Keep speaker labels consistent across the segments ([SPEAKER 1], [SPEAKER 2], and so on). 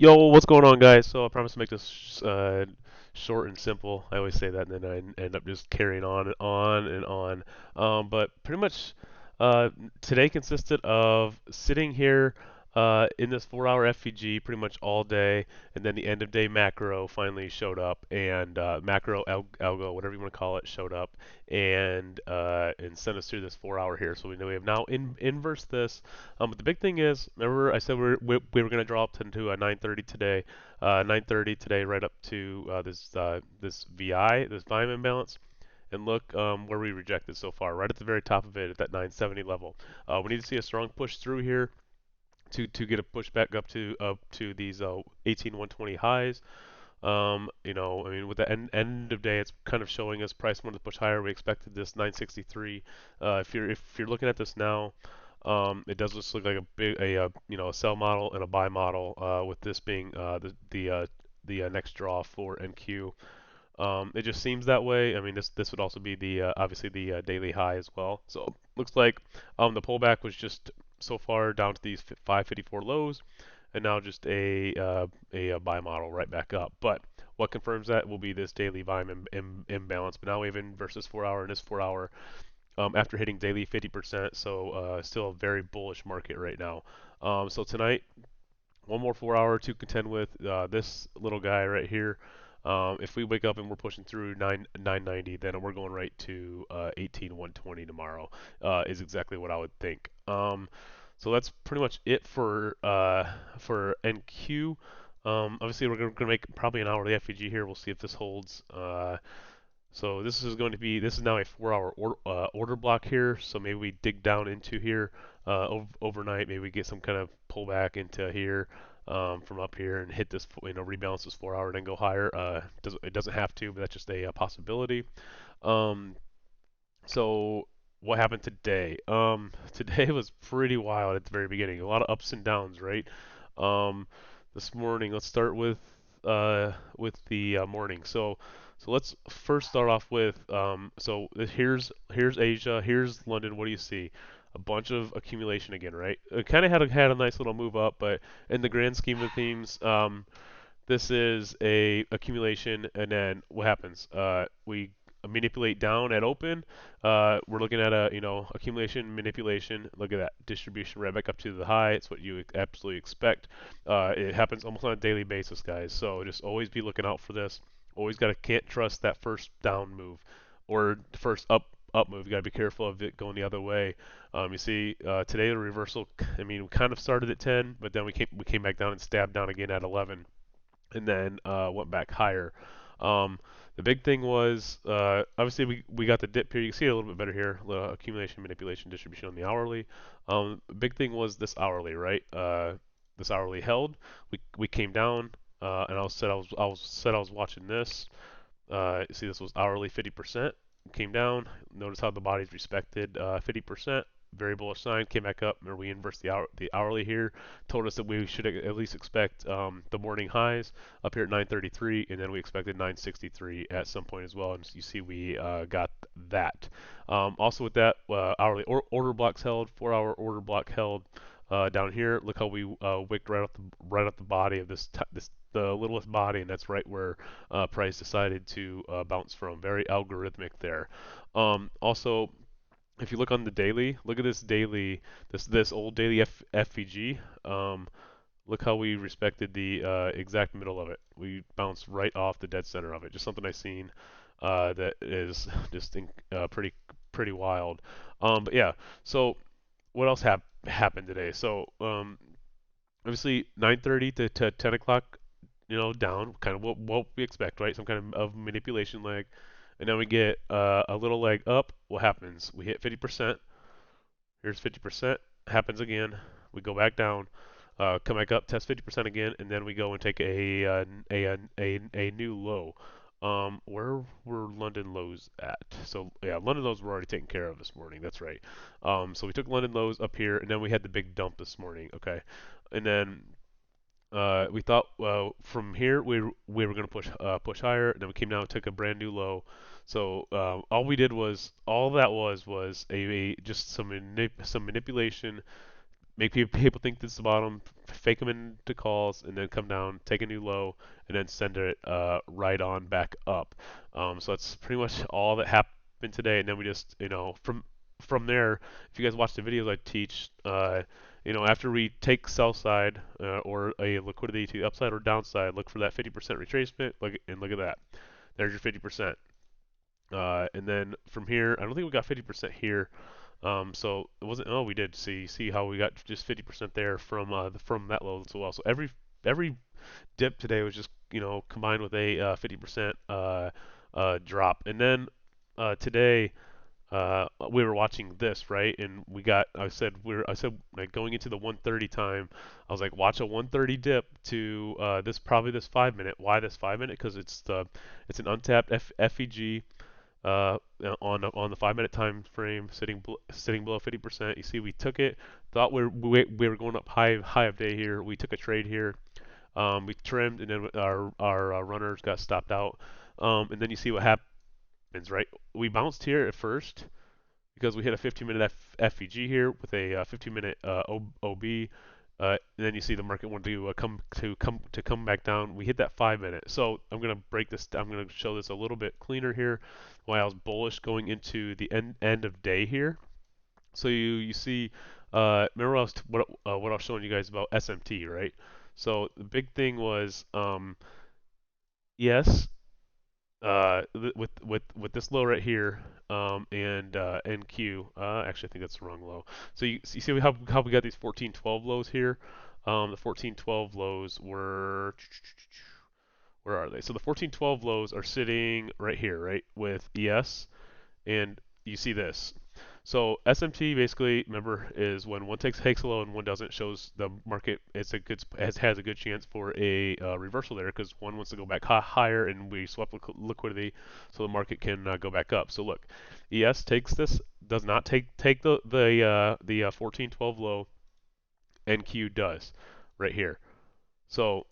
[SPEAKER 1] Yo, what's going on, guys? So I promise to make this short and simple. I always say that, and then I end up just carrying on and on and on. But pretty much today consisted of sitting here in this 4-hour FVG pretty much all day, and then the end of day macro finally showed up, and macro algo, whatever you want to call it, showed up, and sent us through this 4 hour here. So we know we have now inverse this. But the big thing is, remember I said we were going to draw up to 9:30 today, 9:30 today, right up to this VI, this volume imbalance, and look where we rejected so far, right at the very top of it at that 970 level. We need to see a strong push through here to get a push back up to these 18,120 highs. I mean, with the end of day, it's kind of showing us price wanted to push higher. We expected this 963. If you're looking at this now, it does just look like a sell model and a buy model. With this being the next draw for NQ. It just seems that way. I mean, this would also be the obviously the daily high as well. So looks like the pullback was just so far down to these 554 lows, and now just a buy model right back up. But what confirms that will be this daily volume imbalance. But now we have in versus 4 hour and this 4 hour after hitting daily 50%. So still a very bullish market right now. So tonight, one more 4 hour to contend with this little guy right here. If we wake up and we're pushing through 990, then we're going right to 18,120 tomorrow. Is exactly what I would think. So that's pretty much it for NQ. Obviously, we're going to make probably an hourly FEG here. We'll see if this holds. So this is now a 4 hour order block here. So maybe we dig down into here overnight. Maybe we get some kind of pullback into here from up here and hit this, rebalance this 4 hour and then go higher. It doesn't have to, but that's just a possibility. Um, so what happened today? Today was pretty wild at the very beginning. A lot of ups and downs, right? Um, this morning, let's start with the morning. So let's first start off with here's Asia, here's London. What do you see? A bunch of accumulation again, right? It kind of had a nice little move up, but in the grand scheme of things, this is a accumulation, and then what happens? We manipulate down at open. We're looking at a accumulation, manipulation. Look at that distribution right back up to the high. It's what you absolutely expect. It happens almost on a daily basis, guys. So just always be looking out for this. Always can't trust that first down move or first up move. You got to be careful of it going the other way. You see today the reversal. I mean, we kind of started at 10, but then we came back down and stabbed down again at 11 and then went back higher. Um, the big thing was obviously we got the dip here. You can see it a little bit better here. Accumulation, manipulation, distribution on the hourly. The big thing was this hourly, right? This hourly held. We came down, and I was watching this. You see, this was hourly 50%. Came down. Notice how the body's respected 50%. Very bullish sign. Came back up. Remember, we inversed the hourly here. Told us that we should at least expect the morning highs up here at 933, and then we expected 963 at some point as well. And you see, we got that. Also with that, hourly order blocks held. 4 hour order block held. Down here, look how we wicked right off the body of this the littlest body, and that's right where price decided to bounce from. Very algorithmic there. Also, if you look on the daily, look at this daily, this old daily FVG. Look how we respected the exact middle of it. We bounced right off the dead center of it. Just something I've seen that is just pretty wild. But yeah, so what else happened today? So obviously 9:30 to 10 o'clock, down, kind of what we expect, right? Some kind of manipulation leg, and then we get a little leg up. What happens? We hit 50%. Here's 50%. Happens again. We go back down, come back up, test 50% again, and then we go and take a new low. Where were London lows at? So yeah, London lows were already taken care of this morning. That's right. So we took London lows up here, and then we had the big dump this morning. Okay, and then we thought from here we were going to push higher. And then we came down and took a brand new low. So all that was just some manipulation, make people think this is the bottom, fake them into calls, and then come down, take a new low, and then send it right on back up. So that's pretty much all that happened today. And then we just, from there, if you guys watch the videos I teach, after we take sell side or a liquidity to upside or downside, look for that 50% retracement. Look at that. There's your 50%. And then from here, I don't think we got 50% here. So it wasn't. Oh, we did see how we got just 50% there from that low as well. So every dip today was just combined with a 50% drop. And then today we were watching this, right, and I said like going into the 130 time, I was like watch a 130 dip to this 5 minute. Why this 5 minute? Because it's an untapped FEG on the 5 minute time frame, sitting below 50%. You see, we took it, thought we were going up high of day here. We took a trade here. We trimmed, and then our runners got stopped out. And then you see what happens, right? We bounced here at first because we hit a 15-minute FEG here with a 15-minute OB. And then you see the market want to come back down. We hit that 5 minute. So I'm gonna break this. I'm gonna show this a little bit cleaner here. Why I was bullish going into the end of day here. So you see, remember what I was showing you guys about SMT, right? So the big thing was yes, with this low right here, and NQ. Actually, I think that's the wrong low. So you see how we got these 1412 lows here. The 1412 lows were, where are they? So the 1412 lows are sitting right here, right, with ES, and you see this. So SMT basically, remember, is when one takes a low and one doesn't, shows the market has a good chance for a reversal there because one wants to go back higher and we swap liquidity so the market can go back up. So look, ES takes this, does not take the 1412 low, NQ does right here. So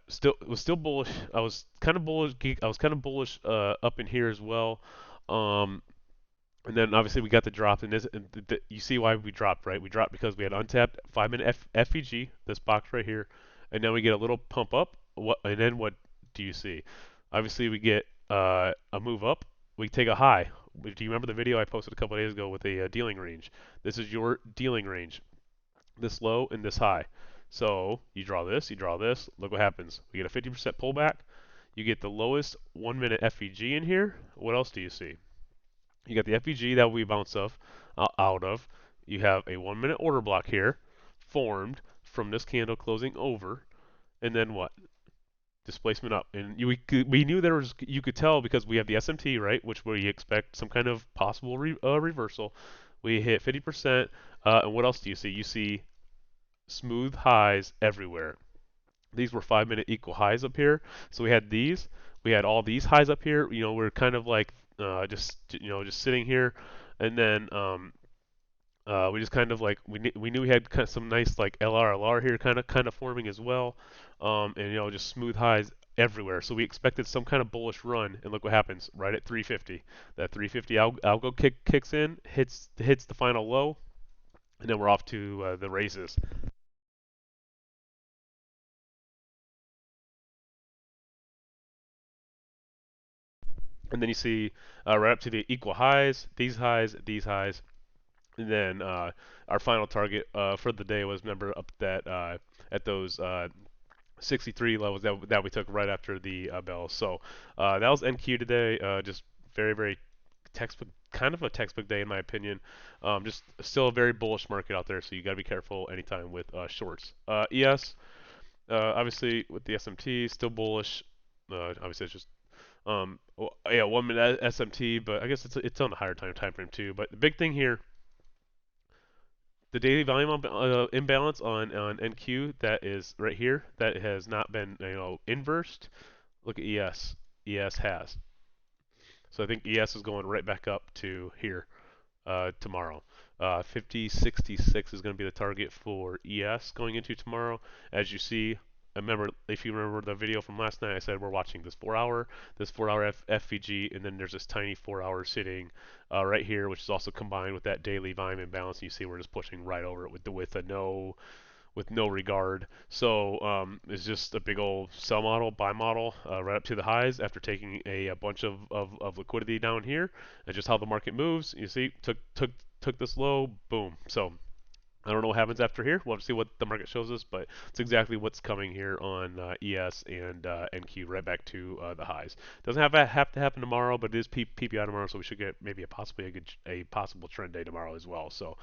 [SPEAKER 1] still it was still bullish. I was kind of bullish. I was kind of bullish up in here as well. Um, and then obviously we got the drop, and you see why we dropped, right? We dropped because we had untapped 5 minute FEG, this box right here, and then we get a little pump up. And then what do you see? Obviously we get a move up. We take a high. Do you remember the video I posted a couple of days ago with a dealing range? This is your dealing range, this low and this high. So you draw this, you draw this. Look what happens. We get a 50% pullback. You get the lowest 1 minute FEG in here. What else do you see? You got the FEG that we bounce out of. You have a 1 minute order block here formed from this candle closing over, and then what? Displacement up. And we knew there was, you could tell because we have the SMT, right, which we expect some kind of possible reversal. We hit 50%, and what else do you see? You see smooth highs everywhere. These were 5 minute equal highs up here. So we had these. We had all these highs up here. We're kind of like just sitting here, and then we just kind of like we knew we had kind of some nice like LR here kind of forming as well, and just smooth highs everywhere. So we expected some kind of bullish run, and look what happens right at 350. That 350 algo kicks in, hits the final low, and then we're off to the races. And then you see right up to the equal highs, these highs, and then our final target for the day was, remember, up that at those 63 levels that we took right after the bell. So that was NQ today. Just very, very textbook, kind of a textbook day in my opinion. Just still a very bullish market out there, so you got to be careful anytime with shorts. ES, obviously with the SMT, still bullish. Obviously it's just yeah, 1 minute SMT, but I guess it's on a higher time frame too. But the big thing here, the daily volume imbalance on NQ, that is right here, that has not been inversed. Look at ES. ES has. So I think ES is going right back up to here tomorrow. 50.66 is going to be the target for ES going into tomorrow. As you see, remember if you remember the video from last night, I said we're watching this 4 hour FVG, and then there's this tiny 4 hour sitting right here, which is also combined with that daily volume imbalance. And you see we're just pushing right over it with a no with no regard. So it's just a big old sell model, buy model, right up to the highs after taking a bunch of liquidity down here, and just how the market moves. You see, took this low, boom. So I don't know what happens after here. We'll have to see what the market shows us, but it's exactly what's coming here on ES and NQ, right back to the highs. Doesn't have to happen tomorrow, but it is PPI tomorrow, so we should get maybe a possible trend day tomorrow as well. So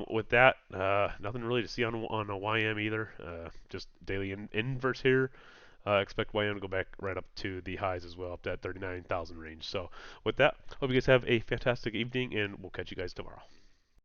[SPEAKER 1] with that, nothing really to see on a YM either. Just daily inverse here. Expect YM to go back right up to the highs as well, up to that 39,000 range. So with that, hope you guys have a fantastic evening, and we'll catch you guys tomorrow.